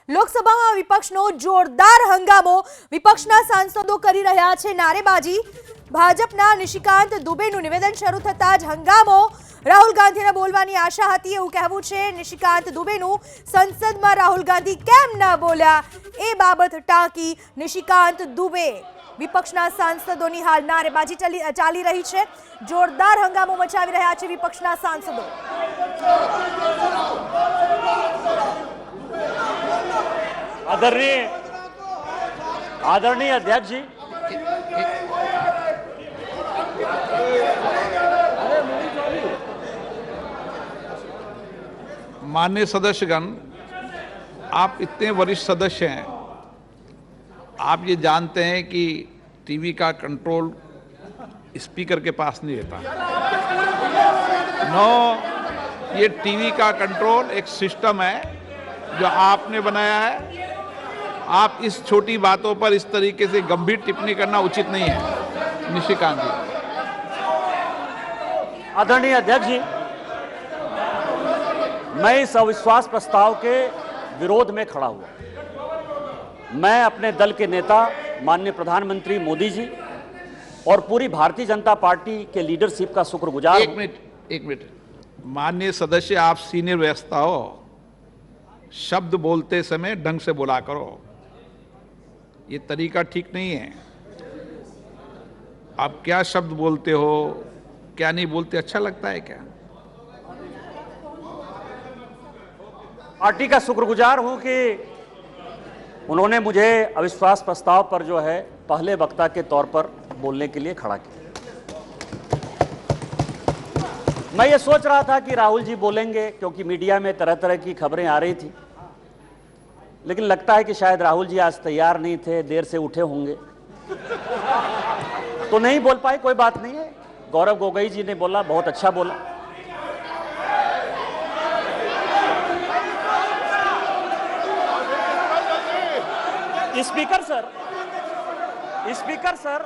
લોકસભામાં વિપક્ષનો જોરદાર હંગામો, વિપક્ષના સાંસદો કરી રહ્યા છે નારેબાજી। ભાજપના નિશિકાંત દુબેનું નિવેદન શરૂ થતા જ હંગામો। રાહુલ ગાંધીને બોલવાની આશા હતી એવું કહેવું છે નિશિકાંત દુબેનું। સંસદમાં રાહુલ ગાંધી કેમ ન બોલ્યા એ બાબત ટાંકી નિશિકાંત દુબે। વિપક્ષના સાંસદોની હાલ નારેબાજી ચાલી રહી છે। જોરદાર હંગામો મચાવી રહ્યા છે વિપક્ષના સાંસદો। आदरणीय अध्यक्ष जी, माननीय सदस्यगण, आप इतने वरिष्ठ सदस्य हैं, आप ये जानते हैं कि टीवी का कंट्रोल स्पीकर के पास नहीं रहता। ये टीवी का कंट्रोल एक सिस्टम है जो आपने बनाया है। आप इस छोटी बातों पर इस तरीके से गंभीर टिप्पणी करना उचित नहीं है। निशिकांत जी। आदरणीय अध्यक्ष जी, मैं इस अविश्वास प्रस्ताव के विरोध में खड़ा हुआ। मैं अपने दल के नेता माननीय प्रधानमंत्री मोदी जी और पूरी भारतीय जनता पार्टी के लीडरशिप का शुक्रगुजार हूं। एक मिनट माननीय सदस्य, आप सीनियर व्यवस्था हो, शब्द बोलते समय ढंग से बोला करो। ये तरीका ठीक नहीं है। आप क्या शब्द बोलते हो, क्या नहीं बोलते, अच्छा लगता है क्या? पार्टी का शुक्रगुजार हूं कि उन्होंने मुझे अविश्वास प्रस्ताव पर जो है पहले वक्ता के तौर पर बोलने के लिए खड़ा किया। मैं ये सोच रहा था कि राहुल जी बोलेंगे, क्योंकि मीडिया में तरह तरह की खबरें आ रही थी, लेकिन लगता है कि शायद राहुल जी आज तैयार नहीं थे, देर से उठे होंगे, तो नहीं बोल पाए। कोई बात नहीं है। गौरव गोगोई जी ने बोला, बहुत अच्छा बोला। स्पीकर सर,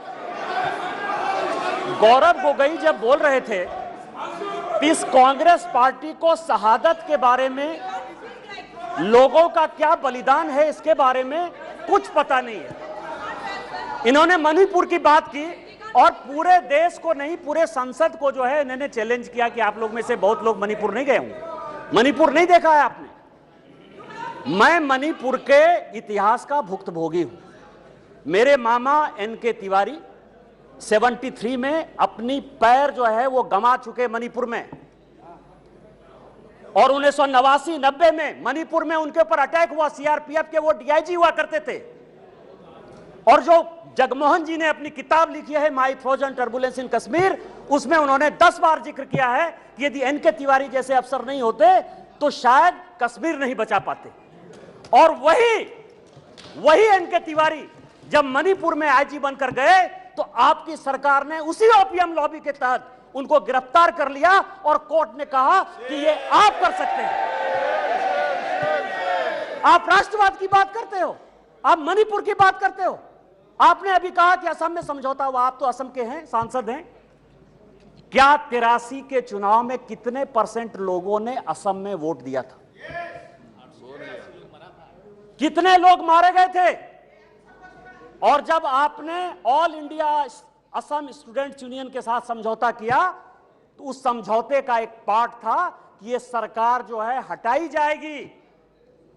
गौरव गोगोई जब बोल रहे थे, इस कांग्रेस पार्टी को शहादत के बारे में, लोगों का क्या बलिदान है इसके बारे में कुछ पता नहीं है। इन्होंने मणिपुर की बात की और पूरे देश को नहीं, पूरे संसद को जो है इन्होंने चैलेंज किया कि आप लोग में से बहुत लोग मणिपुर नहीं गए होंगे, मणिपुर नहीं देखा है आपने। मैं मणिपुर के इतिहास का भुक्तभोगी हूं। मेरे मामा एनके तिवारी 73 में अपनी पैर जो है वो गंवा चुके मणिपुर में, और 1989-90 में मणिपुर में उनके ऊपर अटैक हुआ। सीआरपीएफ के वो डीआईजी हुआ करते थे। और जो जगमोहन जी ने अपनी किताब लिखी है माई फ्रोजन टर्बुलेंस इन कश्मीर, उसमें उन्होंने 10 बार जिक्र किया है कि यदि एनके तिवारी जैसे अफसर नहीं होते तो शायद कश्मीर नहीं बचा पाते। और वही एनके तिवारी जब मणिपुर में आईजी बनकर गए तो आपकी सरकार ने उसी ओपीएम लॉबी के तहत उनको गिरफ्तार कर लिया और कोर्ट ने कहा कि ये आप कर सकते हैं। आप राष्ट्रवाद की बात करते हो, आप मणिपुर की बात करते हो। आपने अभी कहा कि असम में समझौता हुआ, आप तो असम के हैं, सांसद हैं। क्या 83 के चुनाव में कितने % लोगों ने असम में वोट दिया था? कितने लोग मारे गए थे? और जब आपने all India Assam students union के साथ समझौता किया तो उस समझौते का एक पार्ट था कि ये सरकार जो है हटाई जाएगी,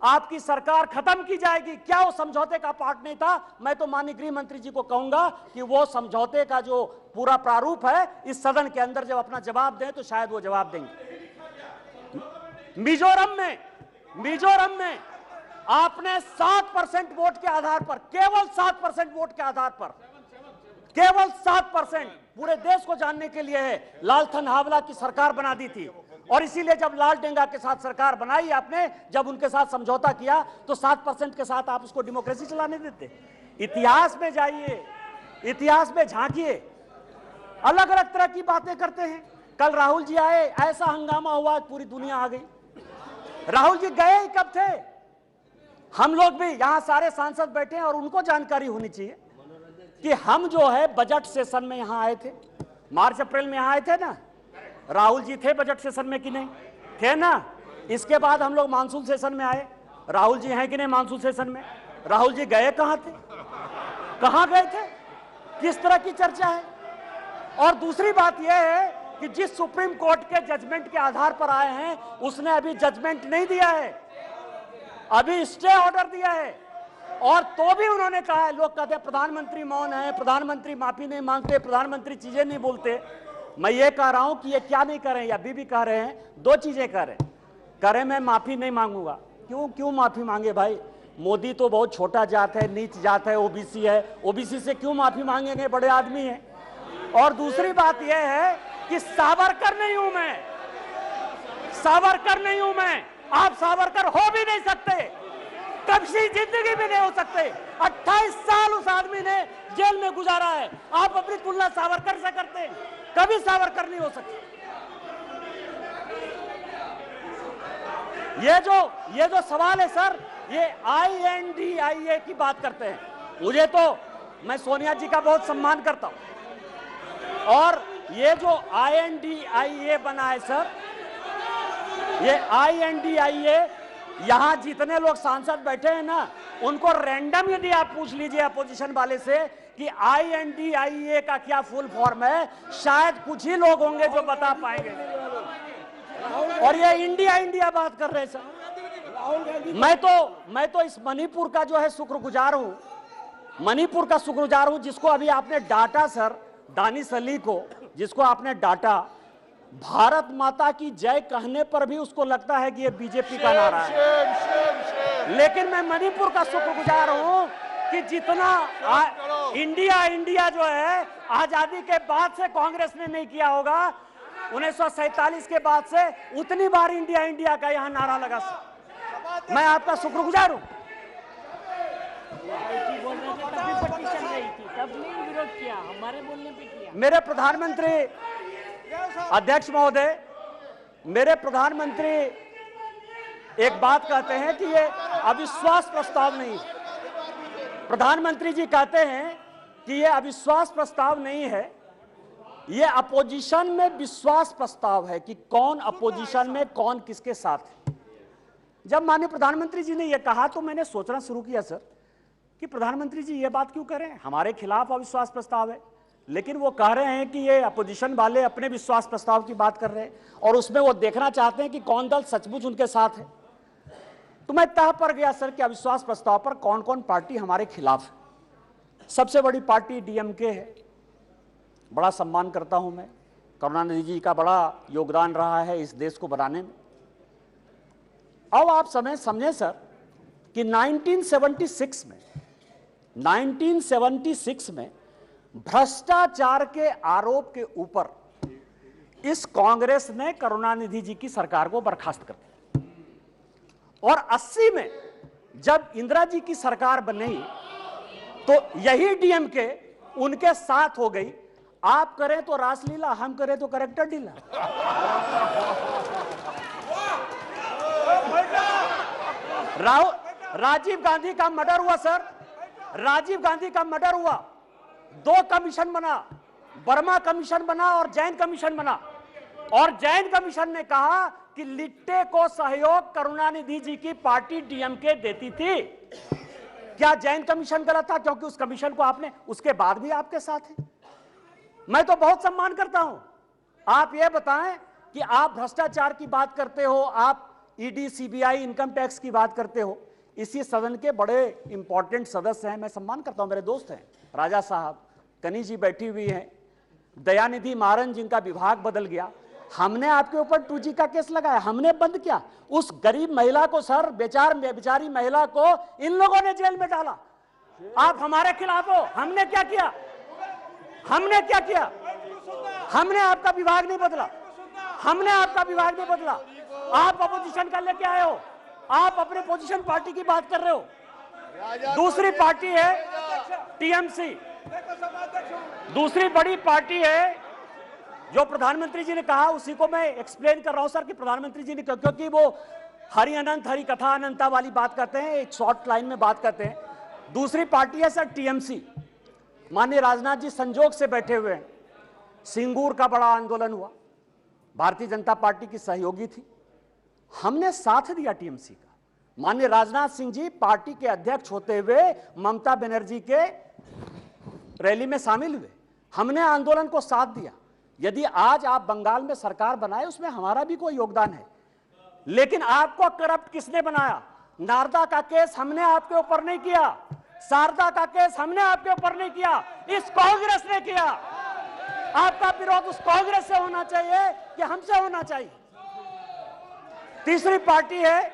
आपकी सरकार खत्म की जाएगी। क्या वो समझौते का पार्ट नहीं था? मैं तो माननीय गृह मंत्री जी को कहूंगा कि वो समझौते का जो पूरा प्रारूप है इस सदन के अंदर जब अपना जवाब दें तो शायद वो जवाब देंगे। मिजोरम में आपने 7% वोट के आधार पर, केवल 7% वोट के आधार पर, केवल 7%, पूरे देश को जानने के लिए है, लालथन हावला की सरकार बना दी थी। और इसीलिए जब लाल डेंगा के साथ सरकार बनाई आपने, जब उनके साथ समझौता किया तो 7% के साथ आप उसको डेमोक्रेसी चलाने देते। इतिहास में जाइए, इतिहास में झांकिए, अलग अलग तरह की बातें करते हैं। कल राहुल जी आए, ऐसा हंगामा हुआ, पूरी दुनिया आ गई। राहुल जी गए ही कब थे? हम लोग भी यहां सारे सांसद बैठे हैं और उनको जानकारी होनी चाहिए कि हम जो है बजट सेशन में यहां आए थे, मार्च अप्रैल में यहां आए थे ना। राहुल जी थे बजट सेशन में कि नहीं थे ना? इसके बाद हम लोग मानसून सेशन में आए, राहुल जी हैं कि नहीं मानसून सेशन में? राहुल जी गए कहां थे? कहां गए थे? किस तरह की चर्चा है? और दूसरी बात यह है कि जिस सुप्रीम कोर्ट के जजमेंट के आधार पर आए हैं उसने अभी जजमेंट नहीं दिया है, अभी स्टे ऑर्डर दिया है। और तो भी उन्होंने कहा है, लोग कहते हैं प्रधानमंत्री मौन है, प्रधानमंत्री माफी नहीं मांगते, प्रधानमंत्री चीजें नहीं बोलते। मैं ये कह रहा हूं कि ये क्या नहीं कर रहे हैं, अभी भी कह रहे हैं, दो चीजें कह रहे हैं, मैं माफी नहीं मांगूंगा। क्यों माफी मांगे भाई? मोदी तो बहुत छोटा जात है, नीच जात है, ओबीसी है, ओबीसी से क्यों माफी मांगेंगे? बड़े आदमी हैं। और दूसरी बात यह है कि सावरकर नहीं हूं मैं, सावरकर नहीं हूं मैं, आप सावरकर हो भी नहीं सकते, कभी जिंदगी में नहीं हो सकते। 28 साल उस आदमी ने जेल में गुजारा है, आप अपनी तुलना सावरकर से करते हैं, कभी सावरकर नहीं हो सकते। ये जो सवाल है सर, ये INDIA की बात करते हैं। मुझे तो, मैं सोनिया जी का बहुत सम्मान करता हूं, और ये जो INDIA बना है सर, ये INDIA, यहां जितने लोग सांसद बैठे हैं ना, उनको रैंडम यदि आप पूछ लीजिए अपोजिशन वाले से कि INDIA का क्या फुल फॉर्म है, शायद कुछ ही लोग होंगे जो बता पाएंगे। और ये इंडिया बात कर रहे हैं सर। मैं तो इस मणिपुर का जो है शुक्रगुजार हूं, मणिपुर का शुक्रगुजार हूं, जिसको अभी आपने डांटा सर, दानिश अली को जिसको आपने डांटा, भारत माता की जय कहने पर भी उसको लगता है कि ये बीजेपी का नारा है। लेकिन मैं मणिपुर का शुक्रगुजार हूं कि जितना इंडिया जो है आजादी के बाद से कांग्रेस ने नहीं किया होगा, 1947 के बाद से उतनी बार इंडिया का यहां नारा लगा। मैं आपका शुक्रगुजार हूं। मेरे प्रधानमंत्री अध्यक्ष महोदय, मेरे प्रधानमंत्री एक बात कहते हैं कि ये अविश्वास प्रस्ताव नहीं, प्रधानमंत्री जी कहते हैं कि ये अविश्वास प्रस्ताव नहीं है, ये अपोजिशन में विश्वास प्रस्ताव है कि कौन अपोजिशन में कौन किसके साथ है। जब माननीय प्रधानमंत्री जी ने यह कहा तो मैंने सोचना शुरू किया सर कि प्रधानमंत्री जी ये बात क्यों कर रहे हैं, हमारे खिलाफ अविश्वास प्रस्ताव है, लेकिन वो कह रहे हैं कि ये अपोजिशन वाले अपने विश्वास प्रस्ताव की बात कर रहे हैं और उसमें वो देखना चाहते हैं कि कौन दल सचमुच उनके साथ है। तो मैं तह पर गया सर कि अविश्वास प्रस्ताव पर कौन कौन पार्टी हमारे खिलाफ है। सबसे बड़ी पार्टी DMK है, बड़ा सम्मान करता हूं मैं, करुणानिधि जी का बड़ा योगदान रहा है इस देश को बनाने में। अब आप समझे सर कि 1976 में भ्रष्टाचार के आरोप के ऊपर इस कांग्रेस ने करुणानिधि जी की सरकार को बर्खास्त कर दिया, और 80 में जब इंदिरा जी की सरकार बनी तो यही DMK उनके साथ हो गई। आप करें तो रासलीला, हम करें तो करेक्टर ढीला। राजीव गांधी का मर्डर हुआ सर, राजीव गांधी का मर्डर हुआ, 2 कमीशन बना, वर्मा कमीशन बना और जैन कमीशन बना, और जैन कमीशन ने कहा कि लिट्टे को सहयोग करुणानिधि जी की पार्टी DMK देती थी। क्या जैन कमीशन गलत था? क्योंकि उस कमीशन को आपने उसके बाद भी आपके साथ है। मैं तो बहुत सम्मान करता हूं। आप ये बताएं कि आप भ्रष्टाचार की बात करते हो, आप ED CBI इनकम टैक्स की बात करते हो, इसी सदन के बड़े इंपॉर्टेंट सदस्य हैं, मैं सम्मान करता हूं, मेरे दोस्त हैं, राजा साहब, कनी जी बैठी हुई हैं, दयानिधि मारन जिनका विभाग बदल गया। हमने आपके ऊपर 2G का केस लगाया, हमने बंद किया। उस गरीब महिला को सर, बेचारी महिला को इन लोगों ने जेल में डाला। आप हमारे खिलाफ हो। हमने क्या किया? हमने क्या किया? हमने आपका विभाग नहीं बदला, हमने आपका विभाग नहीं बदला। आप अपोजिशन का लेके आए हो, आप अपने पोजीशन पार्टी की बात कर रहे हो। दूसरी पार्टी है TMC, दूसरी बड़ी पार्टी है जो प्रधानमंत्री जी ने कहा, उसी को मैं एक्सप्लेन कर रहा हूं सर कि प्रधानमंत्री जी ने, क्योंकि वो हरि अनंत हरि कथा अनंता वाली बात करते हैं, एक शॉर्ट लाइन में बात करते हैं। दूसरी पार्टी है सर TMC। माननीय राजनाथ जी संजोग से बैठे हुए हैं। सिंगूर का बड़ा आंदोलन हुआ, भारतीय जनता पार्टी की सहयोगी थी, हमने साथ दिया TMC का। माननीय राजनाथ सिंह जी पार्टी के अध्यक्ष होते हुए ममता बनर्जी के रैली में शामिल हुए। हमने आंदोलन को साथ दिया। यदि आज आप बंगाल में सरकार बनाए उसमें हमारा भी कोई योगदान है, लेकिन आपको करप्ट किसने बनाया? नारदा का केस हमने आपके ऊपर नहीं किया, शारदा का केस हमने आपके ऊपर नहीं किया, इस कांग्रेस ने किया। आपका विरोध उस कांग्रेस से होना चाहिए कि हमसे होना चाहिए? तीसरी पार्टी है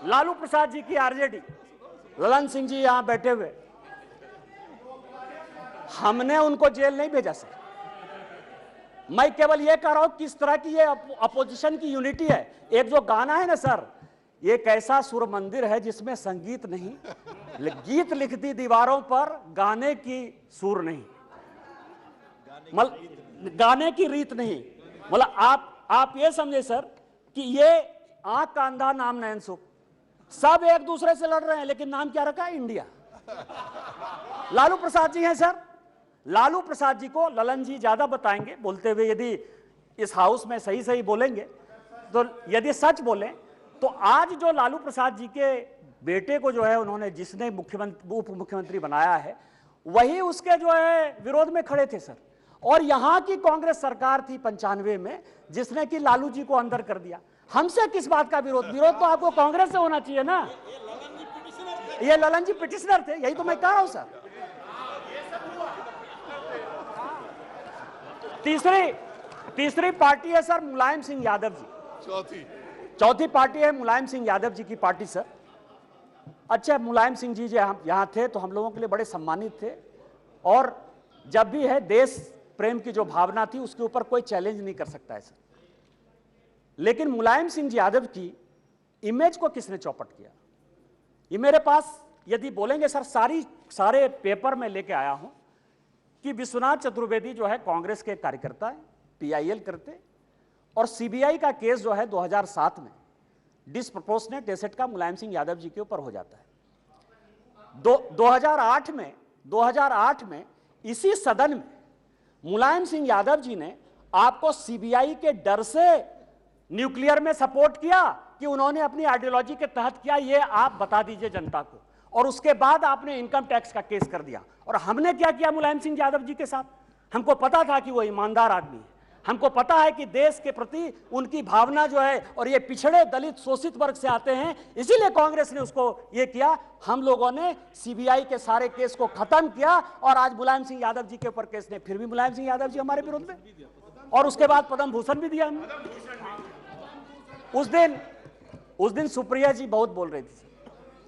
लालू प्रसाद जी की आरजेडी, ललन सिंह जी यहां बैठे हुए। हमने उनको जेल नहीं भेजा सर। मैं केवल यह कह रहा हूं किस तरह की ये अपोजिशन की यूनिटी है। एक जो गाना है ना सर, ये कैसा सुर मंदिर है जिसमें संगीत नहीं, गीत लिख दी दीवारों पर, गाने की सुर नहीं, गाने की रीत नहीं। मतलब आप ये समझे सर कि ये आंख का अंधा नाम नयन सुख, सब एक दूसरे से लड़ रहे हैं, लेकिन नाम क्या रखा है? इंडिया। लालू प्रसाद जी हैं सर। लालू प्रसाद जी को ललन जी ज्यादा बताएंगे बोलते हुए। यदि इस हाउस में सही सही बोलेंगे तो, यदि सच बोलें तो आज जो लालू प्रसाद जी के बेटे को जो है उन्होंने, जिसने मुख्यमंत्री उप मुख्यमंत्री बनाया है, वही उसके जो है विरोध में खड़े थे सर। और यहां की कांग्रेस सरकार थी 95 में जिसने कि लालू जी को अंदर कर दिया। हमसे किस बात का विरोध? विरोध तो आपको कांग्रेस से होना चाहिए ना। ये ललन जी पिटिशनर थे, यही तो मैं कह रहा हूं सर। तीसरी पार्टी है सर मुलायम सिंह यादव जी। चौथी पार्टी है मुलायम सिंह यादव जी की पार्टी सर। अच्छा, मुलायम सिंह जी जब यहां थे तो हम लोगों के लिए बड़े सम्मानित थे, और जब भी है देश प्रेम की जो भावना थी उसके ऊपर कोई चैलेंज नहीं कर सकता है सर। लेकिन मुलायम सिंह यादव की इमेज को किसने चौपट किया? ये मेरे पास यदि बोलेंगे सर, सारे पेपर में लेके आया हूं कि विश्वनाथ चतुर्वेदी जो है कांग्रेस के कार्यकर्ता है, पीआईएल करते, और सीबीआई का केस जो है 2007 में डिसप्रोपोर्शनेट एसेट का मुलायम सिंह यादव जी के ऊपर हो जाता है। 2008 में इसी सदन में मुलायम सिंह यादव जी ने आपको सीबीआई के डर से न्यूक्लियर में सपोर्ट किया कि उन्होंने अपनी आइडियोलॉजी के तहत किया, ये आप बता दीजिए जनता को। और उसके बाद आपने इनकम टैक्स का केस कर दिया। और हमने क्या किया मुलायम सिंह यादव जी के साथ? हमको पता था कि वो ईमानदार आदमी है, हमको पता है कि देश के प्रति उनकी भावना जो है, और ये पिछड़े दलित शोषित वर्ग से आते हैं, इसीलिए कांग्रेस ने उसको ये किया। हम लोगों ने सीबीआई के सारे केस को खत्म किया, और आज मुलायम सिंह यादव जी के ऊपर केस ने, फिर भी मुलायम सिंह यादव जी हमारे विरोध में, और उसके बाद पद्म भूषण भी दिया हमने। उस दिन सुप्रिया जी बहुत बोल रही थी,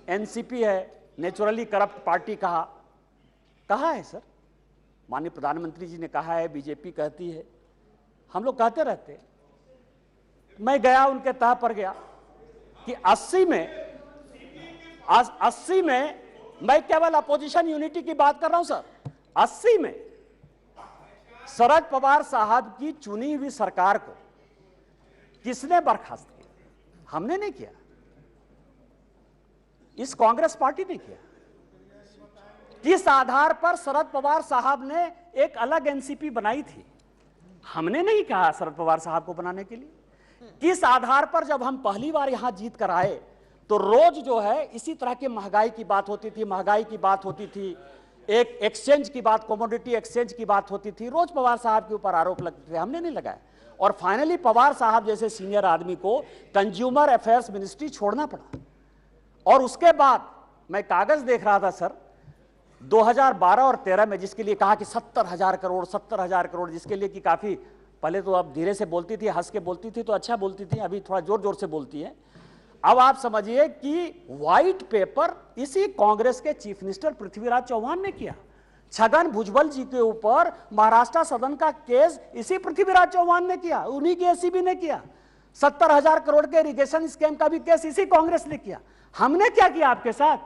एनसीपी है नेचुरली करप्ट पार्टी कहा है सर? माननीय प्रधानमंत्री जी ने कहा है, बीजेपी कहती है, हम लोग कहते रहते। मैं गया उनके तह पर गया कि 80 में मैं केवल अपोजिशन यूनिटी की बात कर रहा हूं सर। 80 में शरद पवार साहब की चुनी हुई सरकार को किसने बर्खास्त किया? हमने नहीं किया, इस कांग्रेस पार्टी ने किया। किस आधार पर शरद पवार साहब ने एक अलग एनसीपी बनाई थी? हमने नहीं कहा शरद पवार साहब को बनाने के लिए। किस आधार पर जब हम पहली बार यहां जीत कर आए तो रोज जो है इसी तरह की महंगाई की बात होती थी, एक एक्सचेंज की बात, कमोडिटी एक्सचेंज की बात होती थी, रोज पवार साहब के ऊपर आरोप लगते थे, हमने नहीं लगाया। और फाइनली पवार साहब जैसे सीनियर आदमी को कंज्यूमर अफेयर्स मिनिस्ट्री छोड़ना पड़ा। और उसके बाद मैं कागज देख रहा था सर, 2012 और 13 में जिसके लिए कहा कि 70,000 करोड़, जिसके लिए कि काफी पहले तो अब धीरे से बोलती थी, हंस के बोलती थी तो अच्छा बोलती थी, अभी थोड़ा जोर जोर से बोलती है। अब आप समझिए कि व्हाइट पेपर इसी कांग्रेस के चीफ मिनिस्टर पृथ्वीराज चौहान ने किया। छगन भुजबल जी के ऊपर महाराष्ट्र सदन का केस इसी पृथ्वीराज चौहान ने किया, उन्हीं के एसीबी ने किया। 70,000 करोड़ के इरिगेशन स्कैम का भी केस इसी कांग्रेस ने किया। हमने क्या किया आपके साथ?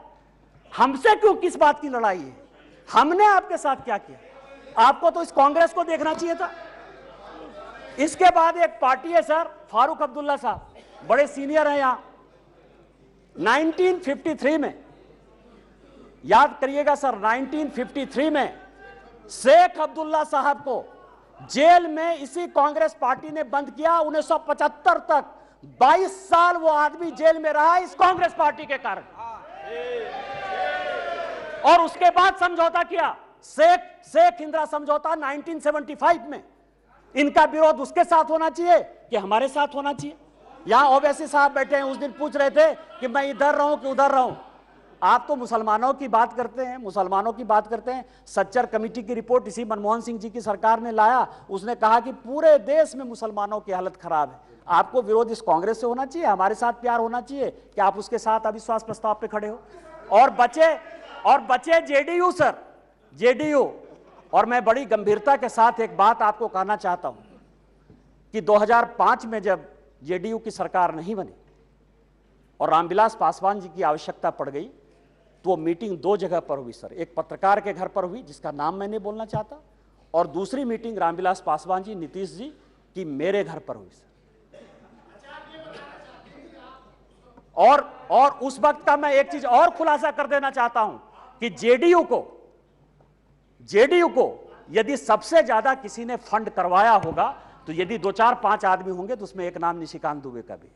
हमसे क्यों, किस बात की लड़ाई है? हमने आपके साथ क्या किया? आपको तो इस कांग्रेस को देखना चाहिए था। इसके बाद एक पार्टी है सर, फारूक अब्दुल्ला साहब, बड़े सीनियर हैं यहां। 1953 में, याद करिएगा सर, 1953 में शेख अब्दुल्ला साहब को जेल में इसी कांग्रेस पार्टी ने बंद किया। 1975 तक 22 साल वो आदमी जेल में रहा इस कांग्रेस पार्टी के कारण, और उसके बाद समझौता किया, शेख इंदिरा समझौता 1975 में। इनका विरोध उसके साथ होना चाहिए कि हमारे साथ होना चाहिए? यहां ओवैसी साहब बैठे हैं, उस दिन पूछ रहे थे कि मैं इधर रहूं कि उधर रहूं। आप तो मुसलमानों की बात करते हैं, मुसलमानों की बात करते हैं। सच्चर कमेटी की रिपोर्ट इसी मनमोहन सिंह जी की सरकार ने लाया, उसने कहा कि पूरे देश में मुसलमानों की हालत खराब है। आपको विरोध इस कांग्रेस से होना चाहिए, हमारे साथ प्यार होना चाहिए कि आप उसके साथ अविश्वास प्रस्ताव पे खड़े हो। और बचे जेडीयू सर, जेडीयू। और मैं बड़ी गंभीरता के साथ एक बात आपको कहना चाहता हूं कि 2005 में जब जेडीयू की सरकार नहीं बनी और रामविलास पासवान जी की आवश्यकता पड़ गई, तो वो मीटिंग दो जगह पर हुई सर। एक पत्रकार के घर पर हुई जिसका नाम मैं नहीं बोलना चाहता, और दूसरी मीटिंग रामविलास पासवान जी, नीतीश जी की मेरे घर पर हुई सर। और उस वक्त का मैं एक चीज और खुलासा कर देना चाहता हूं कि जेडीयू को यदि सबसे ज्यादा किसी ने फंड करवाया होगा, तो यदि 2, 4, 5 आदमी होंगे तो उसमें एक नाम निशिकांत दुबे का भी है।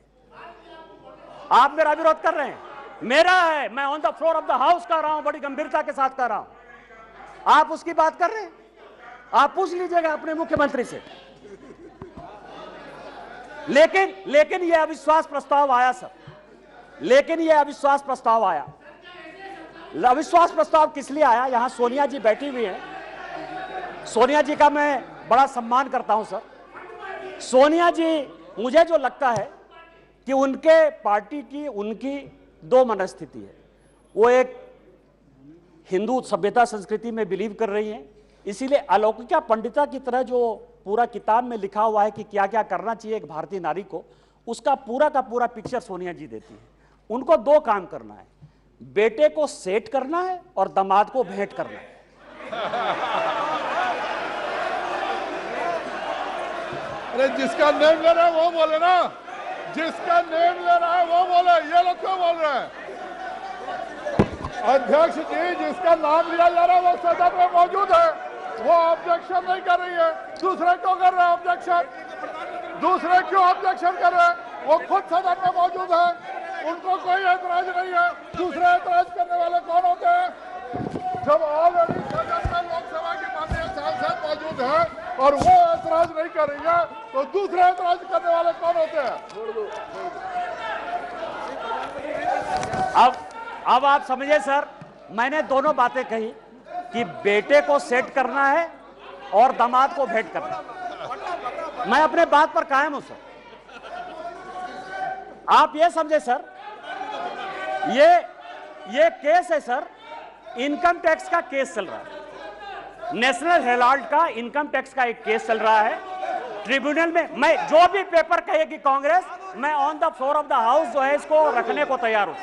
आप मेरा विरोध कर रहे हैं, मेरा है, मैं on the floor of the house कर रहा हूं, बड़ी गंभीरता के साथ कर रहा हूं। आप उसकी बात कर रहे हैं, आप पूछ लीजिएगा अपने मुख्यमंत्री से। लेकिन यह अविश्वास प्रस्ताव आया सर, लेकिन यह अविश्वास प्रस्ताव आया। अविश्वास प्रस्ताव किस लिए आया? यहां सोनिया जी बैठी हुई हैं, सोनिया जी का मैं बड़ा सम्मान करता हूं सर। सोनिया जी, मुझे जो लगता है कि उनके पार्टी की उनकी दो मनस्थिति है। वो एक हिंदू सभ्यता संस्कृति में बिलीव कर रही हैं, इसीलिए अलौकिका पंडिता की तरह जो पूरा किताब में लिखा हुआ है कि क्या क्या करना चाहिए एक भारतीय नारी को, उसका पूरा का पूरा पिक्चर सोनिया जी देती है। उनको दो काम करना है, बेटे को सेट करना है और दामाद को भेंट करना है। अरे जिसका नेम ले रहा है वो बोले ना, जिसका नेम ले रहा है वो बोले, ये लोग क्यों बोल रहे हैं? अध्यक्ष जी, जिसका नाम लिया जा रहा है वो सदन में मौजूद है, वो ऑब्जेक्शन नहीं कर रही है। दूसरे क्यों कर रहे हैं ऑब्जेक्शन? दूसरे क्यों ऑब्जेक्शन कर रहे हैं? वो खुद सदन में मौजूद है, उनको कोई ऐतराज नहीं है। दूसरे ऐतराज करने वाले कौन होते हैं? जब ऑलरेडी सदन में लोकसभा के माननीय सांसद मौजूद हैं और वो ऐतराज नहीं कर रही है, तो दूसरे ऐतराज करने वाले कौन होते हैं? अब आप समझे सर, मैंने दोनों बातें कही कि बेटे को सेट करना है और दामाद को भेंट करना है। मैं अपने बात पर कायम हूं सर। आप ये समझे सर, ये केस है सर, इनकम टैक्स का केस चल रहा है। नेशनल हेराल्ड का इनकम टैक्स का एक केस चल रहा है ट्रिब्यूनल में। मैं जो भी पेपर कहेगी कांग्रेस, मैं on the floor of the house जो है इसको रखने को तैयार हूं।